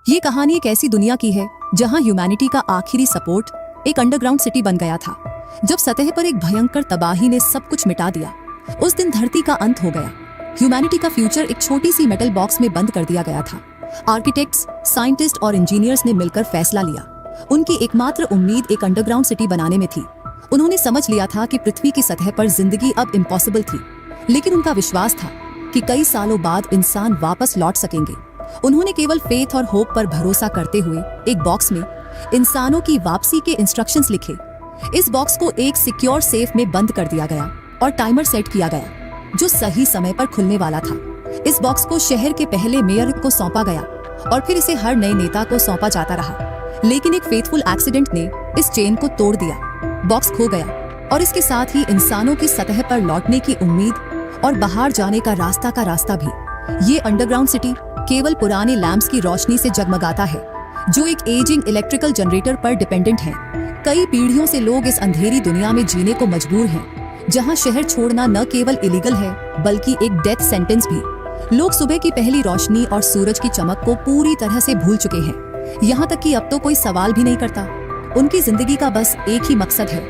ये कहानी एक ऐसी दुनिया की है जहां ह्यूमैनिटी का आखिरी सपोर्ट एक अंडरग्राउंड सिटी बन गया था। जब सतह पर एक भयंकर तबाही ने सब कुछ मिटा दिया, उस दिन धरती का अंत हो गया। ह्यूमैनिटी का फ्यूचर एक छोटी सी मेटल बॉक्स में बंद कर दिया गया था। आर्किटेक्ट्स, साइंटिस्ट और इंजीनियर्स ने मिलकर फैसला लिया। उनकी एकमात्र उम्मीद एक अंडरग्राउंड सिटी बनाने में थी। उन्होंने समझ लिया था कि पृथ्वी की सतह पर जिंदगी अब इम्पॉसिबल थी, लेकिन उनका विश्वास था कि कई सालों बाद इंसान वापस लौट सकेंगे। उन्होंने केवल फेथ और होप पर भरोसा करते हुए एक बॉक्स में इंसानों की वापसी के इंस्ट्रक्शंस लिखे। इस बॉक्स को एक सिक्योर सेफ में बंद कर दिया गया और टाइमर सेट किया गया जो सही समय पर खुलने वाला था। इस बॉक्स को शहर के पहले मेयर को सौंपा गया और फिर इसे हर नए नेता को सौंपा जाता रहा। लेकिन एक फेथफुल एक्सीडेंट ने इस चेन को तोड़ दिया। बॉक्स खो गया और इसके साथ ही इंसानों की सतह पर लौटने की उम्मीद और बाहर जाने का रास्ता भी। ये अंडरग्राउंड सिटी केवल पुराने लैंप्स की रोशनी से जगमगाता है जो एक एजिंग इलेक्ट्रिकल जनरेटर पर डिपेंडेंट है। कई पीढ़ियों से लोग इस अंधेरी दुनिया में जीने को मजबूर हैं, जहां शहर छोड़ना न केवल इलीगल है बल्कि एक डेथ सेंटेंस भी। लोग सुबह की पहली रोशनी और सूरज की चमक को पूरी तरह से भूल चुके हैं, यहाँ तक कि अब तो कोई सवाल भी नहीं करता। उनकी जिंदगी का बस एक ही मकसद है,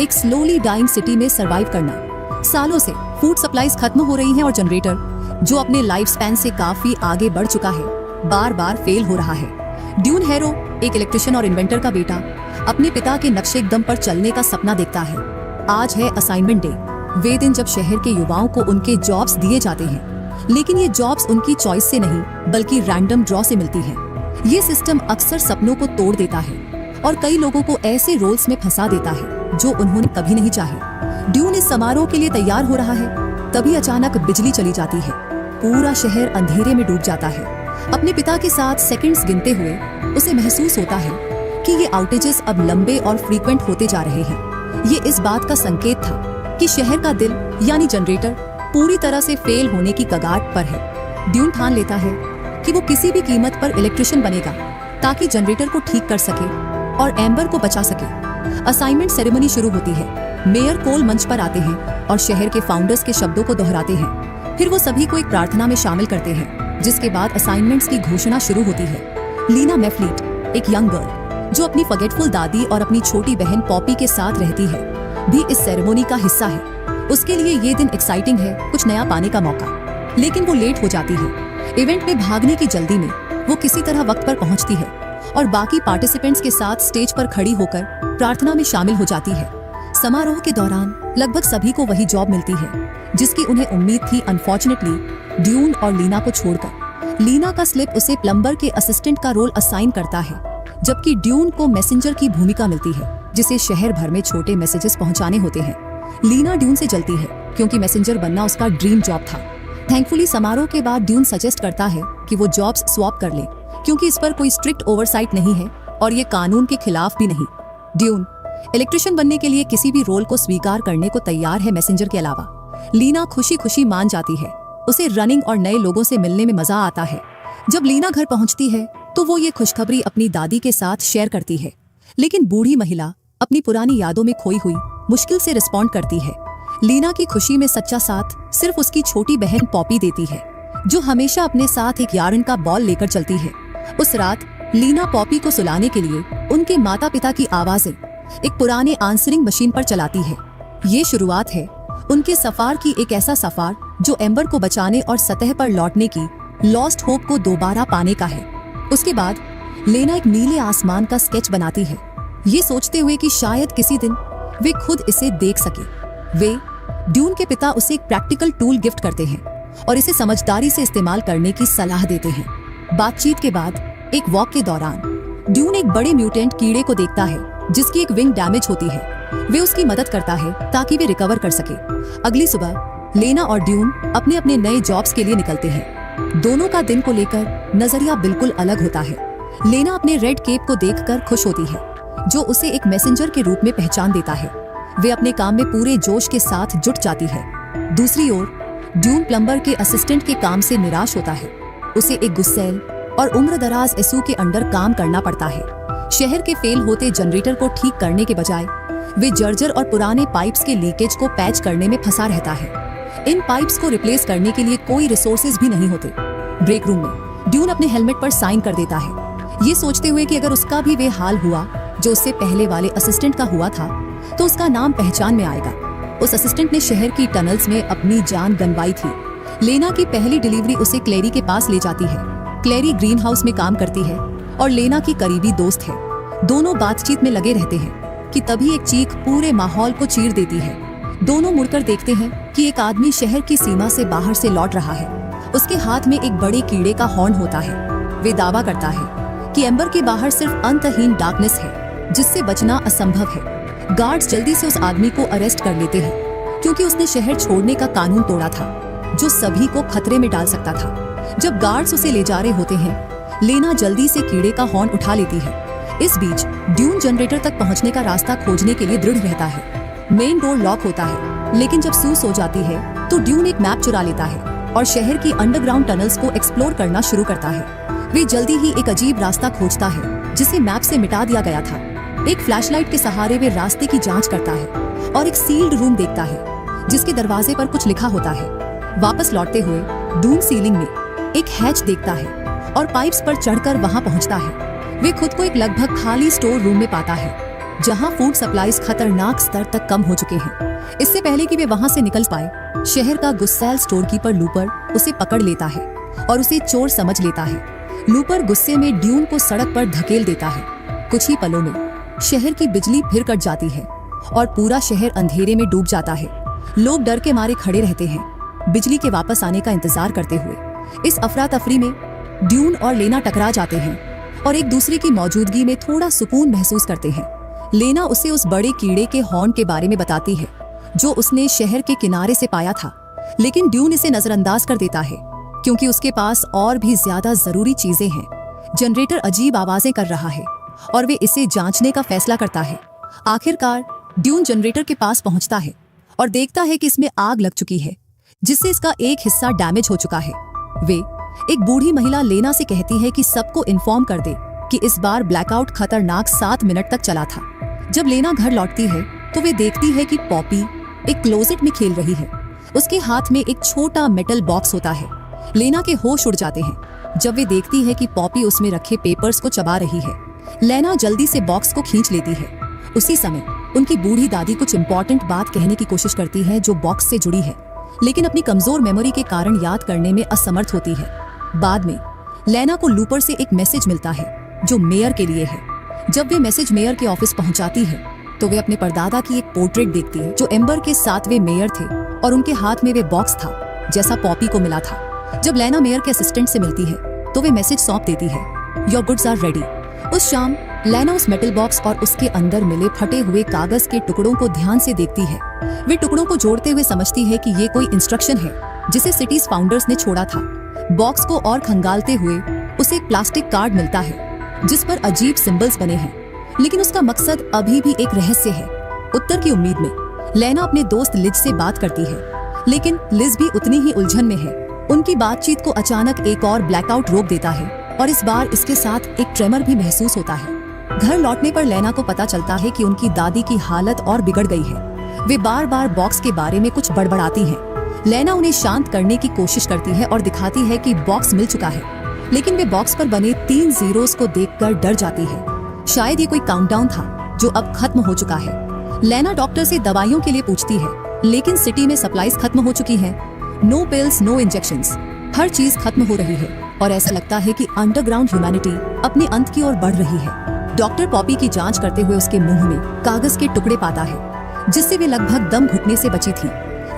एक स्लोली डाइंग सिटी में सरवाइव करना। सालों से फूड सप्लाईज खत्म हो रही हैं और जनरेटर जो अपने लाइफ स्पैन से काफी आगे बढ़ चुका है, बार बार फेल हो रहा है। ड्यून हैरो, एक इलेक्ट्रिशियन और इन्वेंटर का बेटा, अपने पिता के नक्शे कदम पर चलने का सपना देखता है। आज है असाइनमेंट डे, वे दिन जब शहर के युवाओं को उनके जॉब्स दिए जाते हैं, लेकिन ये जॉब्स उनकी चॉइस से नहीं बल्कि रैंडम ड्रॉ से मिलती है। ये सिस्टम अक्सर सपनों को तोड़ देता है और कई लोगों को ऐसे रोल्स में फंसा देता है जो उन्होंने कभी नहीं चाहे। ड्यून इस समारोह के लिए तैयार हो रहा है, तभी अचानक बिजली चली जाती है। पूरा शहर अंधेरे में डूब जाता है। अपने पिता के साथ सेकंड्स गिनते हुए उसे महसूस होता है कि ये आउटेजेस अब लंबे और फ्रीक्वेंट होते जा रहे हैं। ये इस बात का संकेत था कि शहर का दिल यानी जनरेटर पूरी तरह से फेल होने की कगार पर है। ड्यून ठान लेता है कि वो किसी भी कीमत पर इलेक्ट्रिशियन बनेगा ताकि जनरेटर को ठीक कर सके और एम्बर को बचा सके। असाइनमेंट सेरेमनी शुरू होती है। मेयर कोल मंच पर आते हैं और शहर के फाउंडर्स के शब्दों को दोहराते हैं। फिर वो सभी को एक प्रार्थना में शामिल करते हैं, जिसके बाद असाइनमेंट्स की घोषणा शुरू होती है। लीना मैफ्लीट, एक यंग गर्ल जो अपनी फॉरगेटफुल दादी और अपनी छोटी बहन पॉपी के साथ रहती है, भी इस सेरेमनी का हिस्सा है। उसके लिए ये दिन एक्साइटिंग है, कुछ नया पाने का मौका। लेकिन वो लेट हो जाती है। इवेंट में भागने की जल्दी में वो किसी तरह वक्त पर पहुंचती है और बाकी पार्टिसिपेंट्स के साथ स्टेज पर खड़ी होकर प्रार्थना में शामिल हो जाती है। समारोह के दौरान लगभग सभी को वही जॉब मिलती है जिसकी उन्हें उम्मीद थी। अनफॉर्चुनेटली ड्यून और लीना को छोड़कर लीना का स्लिप उसे प्लम्बर के असिस्टेंट का रोल असाइन करता है, जबकि ड्यून को मैसेंजर की भूमिका मिलती है जिसे शहर भर में छोटे मैसेजेस पहुंचाने होते हैं। लीना ड्यून से जलती है क्योंकि मैसेंजर बनना उसका ड्रीम जॉब था। थैंकफुली समारोह के बाद ड्यून सजेस्ट करता है कि वो जॉब्स स्वैप कर ले क्योंकि इस पर कोई स्ट्रिक्ट ओवरसाइट नहीं है और ये कानून के खिलाफ भी नहीं। ड्यून इलेक्ट्रिशियन बनने के लिए किसी भी रोल को स्वीकार करने को तैयार है मैसेंजर के अलावा। लीना खुशी खुशी मान जाती है। उसे रनिंग और नए लोगों से मिलने में मजा आता है। जब लीना घर पहुंचती है तो वो ये खुशखबरी अपनी दादी के साथ शेयर करती है, लेकिन बूढ़ी महिला अपनी पुरानी यादों में खोई हुई मुश्किल से रिस्पॉन्ड करती है। लीना की खुशी में सच्चा साथ सिर्फ उसकी छोटी बहन पॉपी देती है, जो हमेशा अपने साथ एक यार्न का बॉल लेकर चलती है। उस रात लीना पॉपी को सुलाने के लिए उनके माता पिता की आवाजें एक पुराने आंसरिंग मशीन पर चलाती है। ये शुरुआत है उनके सफर की, एक ऐसा सफर जो एम्बर को बचाने और सतह पर लौटने की लॉस्ट होप को दोबारा पाने का है। उसके बाद लेना एक नीले आसमान का स्केच बनाती है, ये सोचते हुए कि शायद किसी दिन वे खुद इसे देख सके। वे ड्यून के पिता उसे एक प्रैक्टिकल टूल गिफ्ट करते हैं और इसे समझदारी से इस्तेमाल करने की सलाह देते हैं। बातचीत के बाद एक वॉक के दौरान ड्यून एक बड़े म्यूटेंट कीड़े को देखता है जिसकी एक विंग डैमेज होती है। वे उसकी मदद करता है ताकि वे रिकवर कर सके। अगली सुबह लेना और ड्यून अपने अपने नए जॉब्स के लिए निकलते हैं। दोनों का दिन को लेकर नजरिया बिल्कुल अलग होता है। लेना अपने रेड केप को देखकर खुश होती है, जो उसे एक मैसेंजर के रूप में पहचान देता है। वे अपने काम में पूरे जोश के साथ जुट जाती है। दूसरी ओर ड्यून प्लम्बर के असिस्टेंट के काम से निराश होता है। उसे एक गुस्सैल और उम्रदराज एसू के अंडर काम करना पड़ता है। शहर के फेल होते जनरेटर को ठीक करने के बजाय वे जर्जर और पुराने पाइप्स के लीकेज को पैच करने में फंसा रहता है। इन पाइप्स को रिप्लेस करने के लिए कोई रिसोर्सेज भी नहीं होते। ब्रेक रूम में ड्यून अपने हेलमेट पर साइन कर देता है ये सोचते हुए कि अगर उसका भी वे हाल हुआ जो उससे पहले वाले असिस्टेंट का हुआ था तो उसका नाम पहचान में आएगा। उस असिस्टेंट ने शहर की टनल्स में अपनी जान गंवाई थी। लेना की पहली डिलीवरी उसे क्लेरी के पास ले जाती है। क्लेरी ग्रीन हाउस में काम करती है और लेना की करीबी दोस्त है। दोनों बातचीत में लगे रहते हैं कि तभी एक चीख पूरे माहौल को चीर देती है। दोनों मुड़कर देखते हैं कि एक आदमी शहर की सीमा से बाहर से लौट रहा है। उसके हाथ में एक बड़े कीड़े का हॉर्न होता है। वे दावा करता है कि एम्बर के बाहर सिर्फ अंतहीन डार्कनेस है जिससे बचना असंभव है। गार्ड्स जल्दी से उस आदमी को अरेस्ट कर लेते हैं क्योंकि उसने शहर छोड़ने का कानून तोड़ा था जो सभी को खतरे में डाल सकता था। जब गार्ड्स उसे ले जा रहे होते हैं, लेना जल्दी से कीड़े का हॉर्न उठा लेती है। इस बीच ड्यून जनरेटर तक पहुंचने का रास्ता खोजने के लिए दृढ़ रहता है। मेन डोर लॉक होता है, लेकिन जब सू सो जाती है तो ड्यून एक मैप चुरा लेता है और शहर की अंडरग्राउंड टनल्स को एक्सप्लोर करना शुरू करता है। वे जल्दी ही एक अजीब रास्ता खोजता है जिसे मैप से मिटा दिया गया था। एक फ्लैशलाइट के सहारे वे रास्ते की जांच करता है और एक सील्ड रूम देखता है जिसके दरवाजे पर कुछ लिखा होता है। वापस लौटते हुए डून सीलिंग में एक हैच देखता है और पाइप्स पर चढ़कर वहां पहुंचता है। वे खुद को एक लगभग खाली स्टोर रूम में पाता है जहां फूड सप्लाईज खतरनाक स्तर तक कम हो चुके हैं। इससे पहले कि वे वहां से निकल पाए, शहर का गुस्सैल स्टोरकीपर लूपर उसे पकड़ लेता है और उसे चोर समझ लेता है। लूपर गुस्से में ड्यून को सड़क पर धकेल देता है। कुछ ही पलों में शहर की बिजली फिर कट जाती है और पूरा शहर अंधेरे में डूब जाता है। लोग डर के मारे खड़े रहते हैं, बिजली के वापस आने का इंतजार करते हुए। इस अफरा तफरी में ड्यून और लेना टकरा जाते हैं और एक दूसरे की मौजूदगी में थोड़ा सुकून महसूस करते हैं। लेना उसे उस बड़े कीड़े के हॉर्न के बारे में बताती है जो उसने शहर के किनारे से पाया था, लेकिन ड्यून इसे नजरअंदाज कर देता है क्योंकि उसके पास और भी ज्यादा जरूरी चीजें हैं। जनरेटर अजीब आवाजें कर रहा है और वे इसे जांचने का फैसला करता है। आखिरकार ड्यून जनरेटर के पास पहुंचता है और देखता है कि इसमें आग लग चुकी है जिससे इसका एक हिस्सा डैमेज हो चुका है। वे एक बूढ़ी महिला लेना से कहती है कि सबको इन्फॉर्म कर दे कि इस बार ब्लैकआउट खतरनाक 7 मिनट तक चला था। जब लेना घर लौटती है तो वे देखती है कि पॉपी एक क्लोजेट में खेल रही है। उसके हाथ में एक छोटा मेटल बॉक्स होता है। लेना के होश उड़ जाते हैं जब वे देखती है कि पॉपी उसमें रखे पेपर्स को चबा रही है। लेना जल्दी से बॉक्स को खींच लेती है। उसी समय उनकी बूढ़ी दादी कुछ इम्पोर्टेंट बात कहने की कोशिश करती है जो बॉक्स से जुड़ी है, लेकिन अपनी कमजोर मेमोरी के कारण याद करने में असमर्थ होती है। बाद में लेना को लूपर से एक मैसेज मिलता है जो मेयर के लिए है। जब वे मैसेज मेयर के ऑफिस पहुंचाती है तो वे अपने परदादा की एक पोर्ट्रेट देखती है जो एम्बर के 7वें मेयर थे और उनके हाथ में वे बॉक्स था जैसा पॉपी को मिला था। जब लेना मेयर के असिस्टेंट से मिलती है तो वे मैसेज सौंप देती है, योर गुड्स आर रेडी। उस शाम लेना उस मेटल बॉक्स और उसके अंदर मिले फटे हुए कागज के टुकड़ों को ध्यान से देखती है। वे टुकड़ों को जोड़ते हुए समझती है कि ये कोई इंस्ट्रक्शन है जिसे सिटीज फाउंडर्स ने छोड़ा था। बॉक्स को और खंगालते हुए उसे एक प्लास्टिक कार्ड मिलता है जिस पर अजीब सिंबल्स बने हैं, लेकिन उसका मकसद अभी भी एक रहस्य है। उत्तर की उम्मीद में लेना अपने दोस्त लिज से बात करती है, लेकिन लिज भी उतनी ही उलझन में है। उनकी बातचीत को अचानक एक और ब्लैकआउट रोक देता है और इस बार इसके साथ एक ट्रेमर भी महसूस होता है। घर लौटने पर लेना को पता चलता है कि उनकी दादी की हालत और बिगड़ गई है। वे बार बार बॉक्स के बारे में कुछ बड़बड़ाती हैं। लेना उन्हें शांत करने की कोशिश करती है और दिखाती है कि बॉक्स मिल चुका है, लेकिन वे बॉक्स पर बने 3 जीरोस को देखकर डर जाती है। शायद ये कोई काउंटडाउन था जो अब खत्म हो चुका है। लेना डॉक्टर से दवाइयों के लिए पूछती है, लेकिन सिटी में सप्लाईज खत्म हो चुकी हैं। नो पिल्स, नो इंजेक्शंस, हर चीज खत्म हो रही है और ऐसा लगता है कि अंडरग्राउंड ह्यूमैनिटी अपने अंत की ओर बढ़ रही है। डॉक्टर पॉपी की जांच करते हुए उसके मुंह में कागज के टुकड़े पाता है जिससे वे लगभग दम घुटने से बची थी।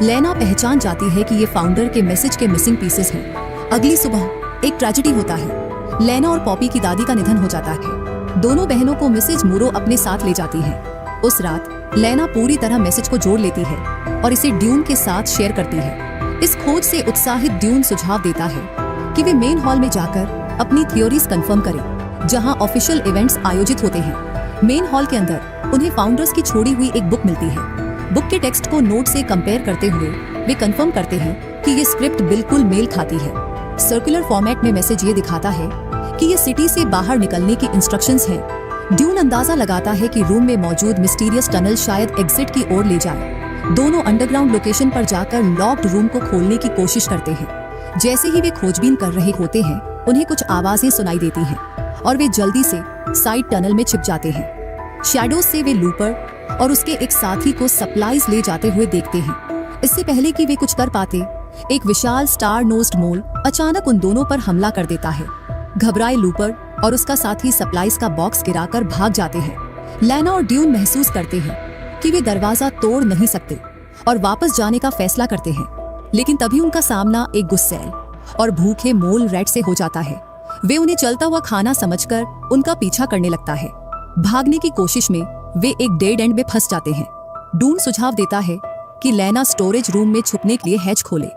लेना पहचान जाती है कि ये फाउंडर के मैसेज के मिसिंग पीसेस हैं। अगली सुबह एक ट्रेजेडी होता है। लेना और पॉपी की दादी का निधन हो जाता है। दोनों बहनों को मिसेज मूरो अपने साथ ले जाती है। उस रात लेना पूरी तरह मैसेज को जोड़ लेती है और इसे ड्यून के साथ शेयर करती है। इस खोज से उत्साहित ड्यून सुझाव देता है कि वे मेन हॉल में जाकर अपनी थ्योरीज कंफर्म करें जहां ऑफिशियल इवेंट्स आयोजित होते हैं। मेन हॉल के अंदर उन्हें फाउंडर्स की छोड़ी हुई एक बुक मिलती है। बुक के टेक्स्ट को नोट से कंपेयर करते हुए वे कंफर्म करते हैं कि ये स्क्रिप्ट बिल्कुल मेल खाती है। सर्कुलर फॉर्मेट में मैसेज ये दिखाता है कि ये सिटी से बाहर निकलने की इंस्ट्रक्शंस हैं। ड्यून अंदाजा लगाता है कि रूम में मौजूद मिस्टीरियस टनल शायद एग्जिट की ओर ले जाए। दोनों अंडरग्राउंड लोकेशन पर जाकर लॉक्ड रूम को खोलने की कोशिश करते हैं। जैसे ही वे खोजबीन कर रहे होते हैं, उन्हें कुछ आवाजें सुनाई देती हैं और वे जल्दी से साइड टनल में छिप जाते हैं। शैडोज से वे लूपर और उसके एक साथी को सप्लाईज ले जाते हुए देखते हैं। इससे पहले कि वे कुछ कर पाते, एक विशाल स्टार नोज्ड मोल अचानक उन दोनों पर हमला कर देता है। घबराए लूपर और उसका साथी सप्लाईज का बॉक्स गिराकर भाग जाते हैं। लेना और ड्यून महसूस करते हैं कि वे दरवाजा तोड़ नहीं सकते और वापस जाने का फैसला करते हैं, लेकिन तभी उनका सामना एक गुस्सैल और भूखे मोल रैट से हो जाता है। वे उन्हें चलता हुआ खाना समझकर उनका पीछा करने लगता है। भागने की कोशिश में वे एक डेड एंड में फंस जाते हैं। डून सुझाव देता है कि लेना स्टोरेज रूम में छुपने के लिए हैच खोले।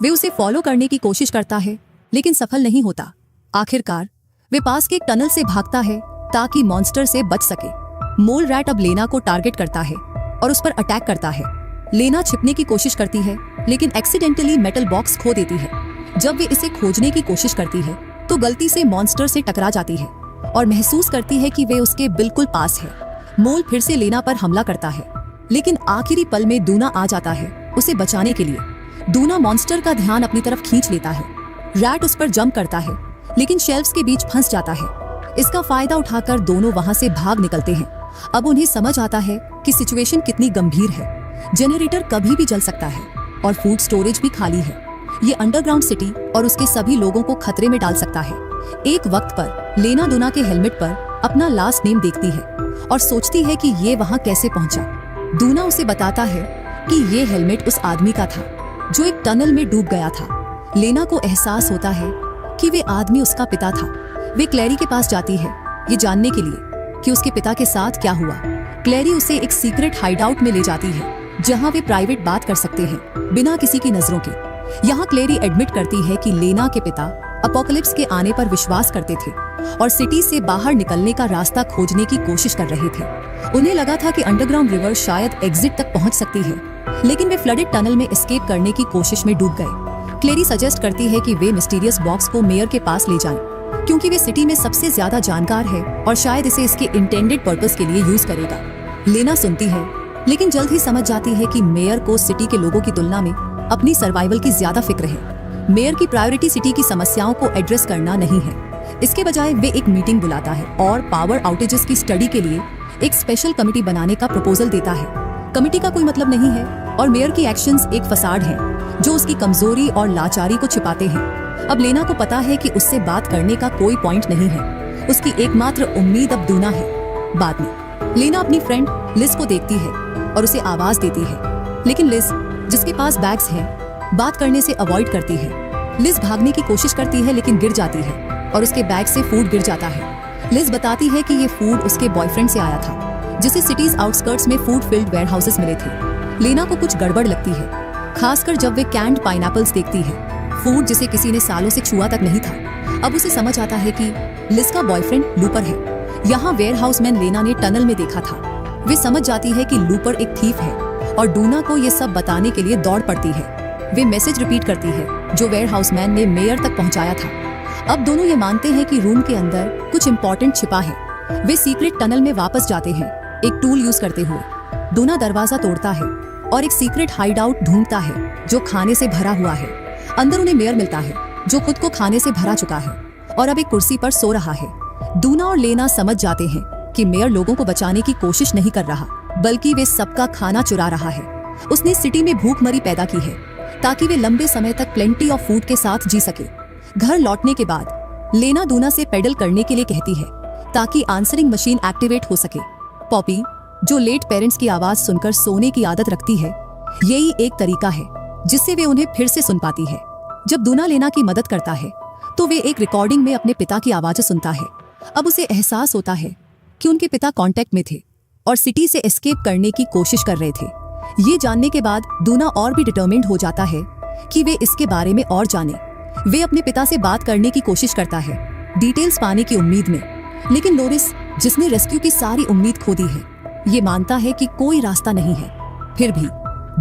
वे उसे फॉलो करने की कोशिश करता है, लेकिन सफल नहीं होता। आखिरकार वे पास के एक टनल से भागता है ताकि मॉन्स्टर से बच सके। मोल रैट अब लेना को टारगेट करता है और उस पर अटैक करता है। लेना छिपने की कोशिश करती है, लेकिन एक्सीडेंटली मेटल बॉक्स खो देती है। जब वे इसे खोजने की कोशिश करती है तो गलती से मॉन्स्टर से टकरा जाती है और महसूस करती है कि वे उसके बिल्कुल पास है। मोल फिर से लेना पर हमला करता है, लेकिन आखिरी पल में दूना आ जाता है उसे बचाने के लिए। दूना मॉन्स्टर का ध्यान अपनी तरफ खींच लेता है। रैट उस पर जंप करता है, लेकिन शेल्फ्स के बीच फंस जाता है। इसका फायदा उठाकर दोनों वहां से भाग निकलते हैं। अब उन्हें समझ आता है कि सिचुएशन कितनी गंभीर है। जेनरेटर कभी भी जल सकता है और फूड स्टोरेज भी खाली है। ये अंडरग्राउंड सिटी और उसके सभी लोगों को खतरे में डाल सकता है। एक वक्त पर लेना दूना के हेलमेट पर अपना लास्ट नेम देखती है और सोचती है कि ये वहां कैसे पहुंचा। दूना उसे बताता है कि ये हेलमेट उस आदमी का था जो एक टनल में डूब गया था। लेना को एहसास होता है कि वे आदमी उसका पिता था। वे क्लैरी के पास जाती है ये जानने के लिए कि उसके पिता के साथ क्या हुआ। क्लैरी उसे एक सीक्रेट हाइडआउट में ले जाती है जहां वे प्राइवेट बात कर सकते हैं बिना किसी की नजरों के। यहाँ क्लैरी एडमिट करती है कि लेना के पिता अपोकलिप्स के आने पर विश्वास करते थे और सिटी से बाहर निकलने का रास्ता खोजने की कोशिश कर रहे थे। उन्हें लगा था कि अंडरग्राउंड रिवर शायद एग्जिट तक पहुंच सकती है, लेकिन वे फ्लडेड टनल में एस्केप करने की कोशिश में डूब गए। क्लैरी सजेस्ट करती है कि वे मिस्टीरियस बॉक्स को मेयर के पास ले जाएं, क्योंकि वे सिटी में सबसे ज्यादा जानकार है और शायद इसे इसके इंटेंडेड पर्पस के लिए यूज करेगा। लेना सुनती है, लेकिन जल्द ही समझ जाती है कि मेयर को सिटी के लोगों की तुलना में अपनी सर्वाइवल की ज्यादा फिक्र है। मेयर की प्रायोरिटी सिटी की समस्याओं को एड्रेस करना नहीं है। इसके बजाय वे एक मीटिंग बुलाता है और पावर आउटेजेस की स्टडी के लिए एक स्पेशल कमिटी बनाने का प्रपोजल देता है। कमिटी का कोई मतलब नहीं है और मेयर की एक्शंस एक फसाड है जो उसकी कमजोरी और लाचारी को छिपाते हैं। अब लेना को पता है कि उससे बात करने का कोई पॉइंट नहीं है। उसकी एकमात्र उम्मीद अब दूना है। बाद में लेना अपनी फ्रेंड लिज को देखती है और उसे आवाज देती है, लेकिन लिज जिसके पास बैग्स हैं, बात करने से अवॉइड करती है। लिज भागने की कोशिश करती है लेकिन गिर जाती है और उसके बैग से फूड गिर जाता है। लिज बताती है कि ये फूड उसके बॉयफ्रेंड से आया था जिसे सिटीज आउटस्कर्ट्स में फूड फिल्ड वेयरहाउसेस मिले थे। लेना को कुछ गड़बड़ लगती है, खासकर जब वे कैंड पाइनएप्पल्स देखती है, फूड जिसे किसी ने सालों से छुआ तक नहीं था। अब उसे समझ आता है कि लिज का बॉयफ्रेंड लूपर है। यहाँ वेयरहाउसमैन लेना ने टनल में देखा था। वे समझ जाती है कि लूपर एक थीफ है और डूना को ये सब बताने के लिए दौड़ पड़ती है। वे मैसेज रिपीट करती है जो वेयरहाउसमैन ने मेयर तक पहुंचाया था। अब दोनों ये मानते हैं कि रूम के अंदर कुछ इंपॉर्टेंट छिपा है। वे सीक्रेट टनल में वापस जाते हैं एक टूल यूज करते हुए। डूना दरवाजा तोड़ता है और एक सीक्रेट हाइडआउट ढूंढता है जो खाने से भरा हुआ है। अंदर उन्हें मेयर मिलता है जो खुद को खाने से भरा चुका है और अब एक कुर्सी पर सो रहा है। डूना और लेना समझ जाते हैं कि मेयर लोगों को बचाने की कोशिश नहीं कर रहा, बल्कि वे सबका खाना चुरा रहा है। उसने सिटी में भूखमरी पैदा की है ताकि वे लंबे समय तक प्लेंटी ऑफ फूड के साथ जी सके। घर लौटने के बाद लेना दूना से पेडल करने के लिए कहती है ताकि आंसरिंग मशीन एक्टिवेट हो सके। पॉपी जो लेट पेरेंट्स की आवाज सुनकर सोने की आदत रखती है, यही एक तरीका है जिससे वे उन्हें फिर से सुन पाती है। जब दूना लेना की मदद करता है तो वे एक रिकॉर्डिंग में अपने पिता की आवाजें सुनता है। अब उसे एहसास होता है कि उनके पिता कांटेक्ट में थे और सिटी से एस्केप करने की कोशिश कर रहे थे। ये जानने के बाद दूना और भी डिटरमिन्ड हो जाता है कि वे इसके बारे में और जाने। वे अपने पिता से बात करने की कोशिश करता है डिटेल्स पाने की उम्मीद में, लेकिन लोरिस जिसने रेस्क्यू की सारी उम्मीद खो दी है, ये मानता है कि कोई रास्ता नहीं है। फिर भी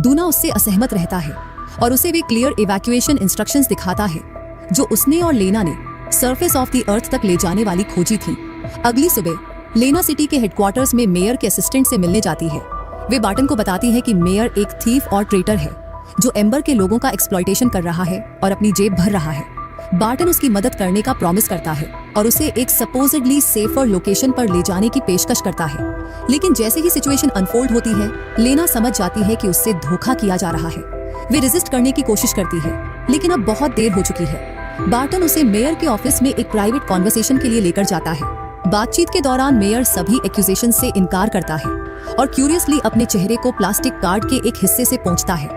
दूना उससे असहमत रहता है और उसे वे क्लियर इवैक्यूएशन इंस्ट्रक्शंस दिखाता है जो उसने और लेना ने सरफेस ऑफ द अर्थ तक ले जाने वाली खोजी थी। अगली सुबह लेना सिटी के हेडक्वार्टर्स में मेयर के असिस्टेंट से मिलने जाती है। वे बार्टन को बताती है कि मेयर एक थीफ और ट्रेटर है जो एम्बर के लोगों का एक्सप्लॉयटेशन कर रहा है और अपनी जेब भर रहा है। बार्टन उसकी मदद करने का प्रॉमिस करता है और उसे एक सपोजिडली सेफर लोकेशन पर ले जाने की पेशकश करता है। लेकिन जैसे ही सिचुएशन अनफोल्ड होती है, लेना समझ जाती है कि उससे धोखा किया जा रहा है। वे रेजिस्ट करने की कोशिश करती है, लेकिन अब बहुत देर हो चुकी है। बार्टन उसे मेयर के ऑफिस में एक प्राइवेट कॉन्वर्सेशन के लिए लेकर जाता है। बातचीत के दौरान मेयर सभी एक्यूजेशन से इनकार करता है और क्यूरियसली अपने चेहरे को प्लास्टिक कार्ड के एक हिस्से से पोंछता है,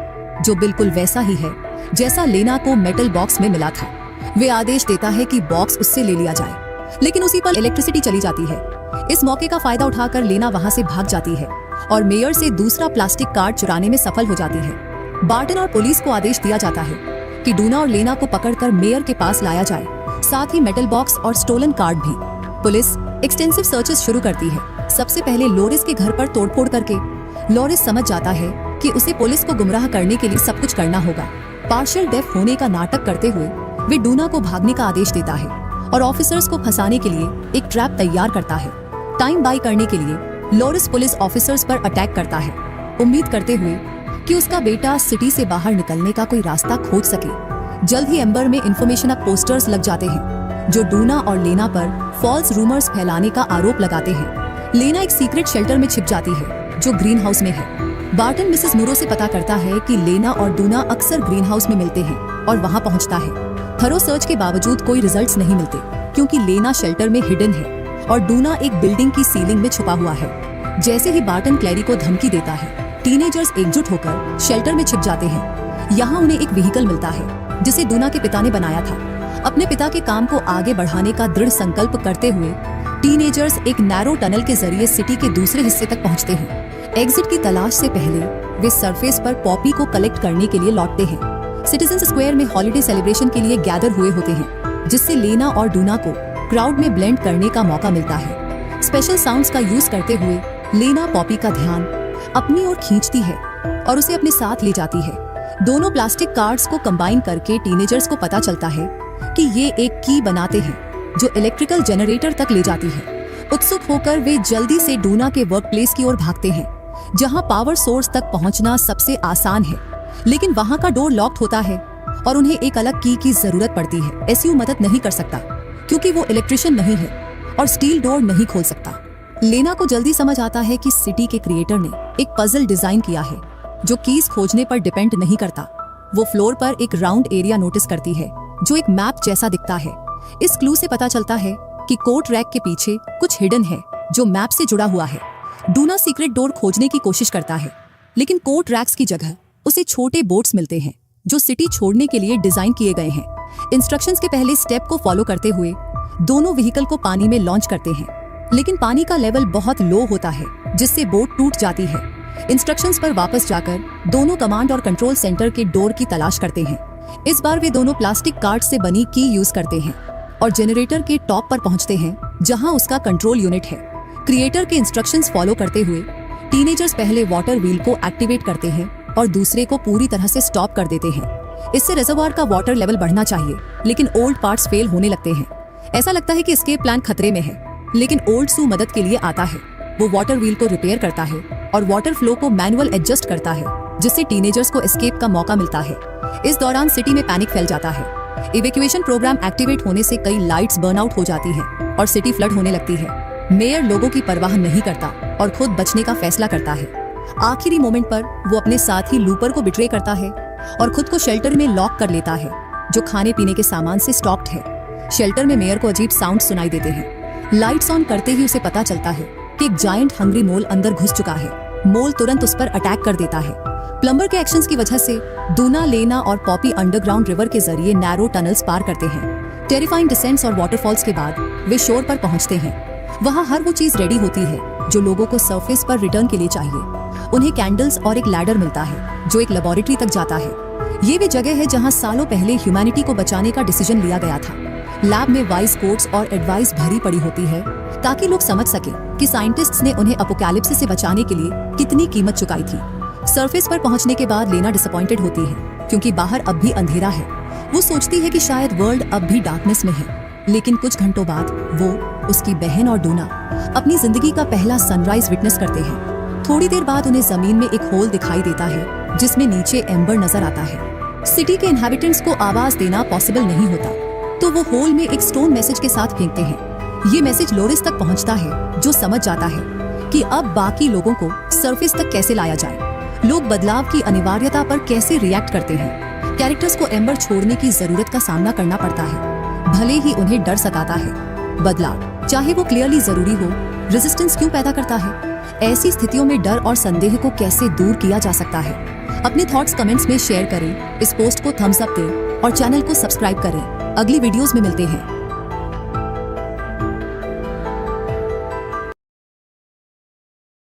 जो बिल्कुल वैसा ही है जैसा लेना को मेटल बॉक्स में मिला था। वे आदेश देता है कि बॉक्स उससे ले लिया जाए, लेकिन उसी पर इलेक्ट्रिसिटी चली जाती है। इस मौके का फायदा उठाकर लेना वहां से भाग जाती है और मेयर से दूसरा प्लास्टिक कार्ड चुराने में सफल हो जाती है। बार्टन और पुलिस को आदेश दिया जाता है कि डूना और लेना को पकड़कर मेयर के पास लाया जाए, साथ ही मेटल बॉक्स और स्टोलन कार्ड भी। पुलिस एक्सटेंसिव सर्चेस शुरू करती है, सबसे पहले लोरिस के घर पर तोड़फोड़ करके। लोरिस समझ जाता है कि उसे पुलिस को गुमराह करने के लिए सब कुछ करना होगा। पार्शियल डेफ होने का नाटक करते हुए वे डूना को भागने का आदेश देता है और ऑफिसर्स को फंसाने के लिए एक ट्रैप तैयार करता है। टाइम बाय करने के लिए लोरिस पुलिस ऑफिसर्स पर अटैक करता है, उम्मीद करते हुए कि उसका बेटा सिटी से बाहर निकलने का कोई रास्ता खोज सके। जल्द ही एम्बर में इंफॉर्मेशन अप पोस्टर्स लग जाते हैं जो डूना और लेना पर फॉल्स रूमर्स फैलाने का आरोप लगाते हैं। लेना एक सीक्रेट शेल्टर में छिप जाती है जो ग्रीन हाउस में है। बार्टन मिसेस मुरो से पता करता है कि लेना और डूना अक्सर ग्रीन हाउस में मिलते हैं और वहां पहुंचता है। थरो सर्च के बावजूद कोई रिजल्ट्स नहीं मिलते क्योंकि लेना शेल्टर में हिडन है और डूना एक बिल्डिंग की सीलिंग में छुपा हुआ है। जैसे ही बार्टन क्लैरी को धमकी देता है, टीनेजर्स एकजुट होकर शेल्टर में छिप जाते हैं। यहाँ उन्हें एक व्हीकल मिलता है जिसे डूना के पिता ने बनाया था। अपने पिता के काम को आगे बढ़ाने का दृढ़ संकल्प करते हुए टीनेजर्स एक नैरो टनल के जरिए सिटी के दूसरे हिस्से तक पहुंचते हैं। एग्जिट की तलाश से पहले वे सरफेस पर पॉपी को कलेक्ट करने के लिए लौटते हैं। सिटीजन स्क्वायर में हॉलिडे सेलिब्रेशन के लिए गैदर हुए होते हैं, जिससे लेना और डूना को क्राउड में ब्लेंड करने का मौका मिलता है। स्पेशल साउंड्स का यूज करते हुए लेना पॉपी का ध्यान अपनी ओर खींचती है और उसे अपने साथ ले जाती है। दोनों प्लास्टिक कार्ड्स को कंबाइन करके टीनेजर्स को पता चलता है कि ये एक की बनाते हैं जो इलेक्ट्रिकल जनरेटर तक ले जाती है। उत्सुक होकर वे जल्दी से डूना के वर्क प्लेस की ओर भागते हैं, जहां पावर सोर्स तक पहुंचना सबसे आसान है। लेकिन वहां का डोर लॉक्ड होता है और उन्हें एक अलग की जरूरत पड़ती है। एसयू मदद नहीं कर सकता क्योंकि वो इलेक्ट्रिशियन नहीं है और स्टील डोर नहीं खोल सकता। लेना को जल्दी समझ आता है कि सिटी के क्रिएटर ने एक पजल डिजाइन किया है जो कीज खोजने पर डिपेंड नहीं करता। वो फ्लोर पर एक राउंड एरिया नोटिस करती है जो एक मैप जैसा दिखता है। इस क्लू से पता चलता है कि कोट रैक के पीछे कुछ हिडन है जो मैप से जुड़ा हुआ है। डूना सीक्रेट डोर खोजने की कोशिश करता है, लेकिन कोट रैक्स की जगह उसे छोटे बोट्स मिलते हैं जो सिटी छोड़ने के लिए डिजाइन किए गए हैं। इंस्ट्रक्शंस के पहले स्टेप को फॉलो करते हुए दोनों व्हीकल को पानी में लॉन्च करते हैं, लेकिन पानी का लेवल बहुत लो होता है जिससे बोट टूट जाती है। इंस्ट्रक्शंस पर वापस जाकर दोनों कमांड और कंट्रोल सेंटर के डोर की तलाश करते हैं। इस बार वे दोनों प्लास्टिक कार्ड से बनी की यूज करते हैं और जनरेटर के टॉप पर पहुंचते हैं जहां उसका कंट्रोल यूनिट है। क्रिएटर के इंस्ट्रक्शंस फॉलो करते हुए टीनेजर्स पहले वाटर व्हील को एक्टिवेट करते हैं और दूसरे को पूरी तरह से स्टॉप कर देते हैं। इससे रिजर्वायर का वाटर लेवल बढ़ना चाहिए, लेकिन ओल्ड पार्ट्स फेल होने लगते हैं। ऐसा लगता है कि एस्केप प्लान खतरे में है, लेकिन ओल्ड सू मदद के लिए आता है। वो वाटर व्हील को रिपेयर करता है और वाटर फ्लो को मैनुअल एडजस्ट करता है, जिससे टीनेजर्स को एस्केप का मौका मिलता है। इस दौरान सिटी में पैनिक फैल जाता है। इवैक्यूएशन प्रोग्राम एक्टिवेट होने से कई लाइट्स बर्न आउट हो जाती है और सिटी फ्लड होने लगती है। मेयर लोगों की परवाह नहीं करता और खुद बचने का फैसला करता है। आखिरी मोमेंट पर वो अपने साथी लूपर को बिट्रे करता है और खुद को शेल्टर में लॉक कर लेता है, जो खाने पीने के सामान से स्टॉक्ड है। शेल्टर में मेयर को अजीब साउंड सुनाई देते हैं। लाइट्स ऑन करते ही उसे पता चलता है कि एक जायंट हंग्री मोल अंदर घुस चुका है। मोल तुरंत उस पर अटैक कर देता है। प्लम्बर के एक्शंस की वजह से डूना, लेना और पॉपी अंडरग्राउंड रिवर के जरिए नैरो टनल्स पार करते हैं। टेरिफाइंग डिसेंट्स और वाटरफॉल्स के बाद वे शोर पर पहुंचते हैं। वहाँ हर वो चीज रेडी होती है जो लोगों को सरफेस पर रिटर्न के लिए चाहिए। उन्हें कैंडल्स और एक लैडर मिलता है जो एक लेबोरेटरी तक जाता है। ये वे जगह है जहाँ सालों पहले ह्यूमैनिटी को बचाने का डिसीजन लिया गया था। लैब में वाइज कोट्स और एडवाइस भरी पड़ी होती है ताकि लोग समझ सके कि साइंटिस्ट्स ने उन्हें अपोकैलिप्सिस से बचाने के लिए कितनी कीमत चुकाई थी। सरफेस पर पहुंचने के बाद लेना डिसअपॉइंटेड होती है क्योंकि बाहर अब भी अंधेरा है। वो सोचती है कि शायद वर्ल्ड अब भी डार्कनेस में है, लेकिन कुछ घंटों बाद वो, उसकी बहन और डूना अपनी जिंदगी का पहला सनराइज विटनेस करते हैं। थोड़ी देर बाद उन्हें जमीन में एक होल दिखाई देता है जिसमें नीचे एम्बर नजर आता है। सिटी के इन्हेबिटेंट्स को आवाज देना पॉसिबल नहीं होता, तो वो होल में एक स्टोन मैसेज के साथ फेंकते हैं। ये मैसेज लोरिस तक पहुंचता है, जो समझ जाता है कि अब बाकी लोगों को सरफेस तक कैसे लाया जाए, लोग बदलाव की अनिवार्यता पर कैसे रिएक्ट करते हैं। कैरेक्टर्स को एम्बर छोड़ने की जरूरत का सामना करना पड़ता है, भले ही उन्हें डर सताता है। बदलाव, चाहे वो क्लियरली जरूरी हो, रेजिस्टेंस क्यों पैदा करता है? ऐसी स्थितियों में डर और संदेह को कैसे दूर किया जा सकता है? अपने थॉट्स कमेंट्स में शेयर करें, इस पोस्ट को थम्स अप दें और चैनल को सब्सक्राइब करें। अगली वीडियोस में मिलते हैं।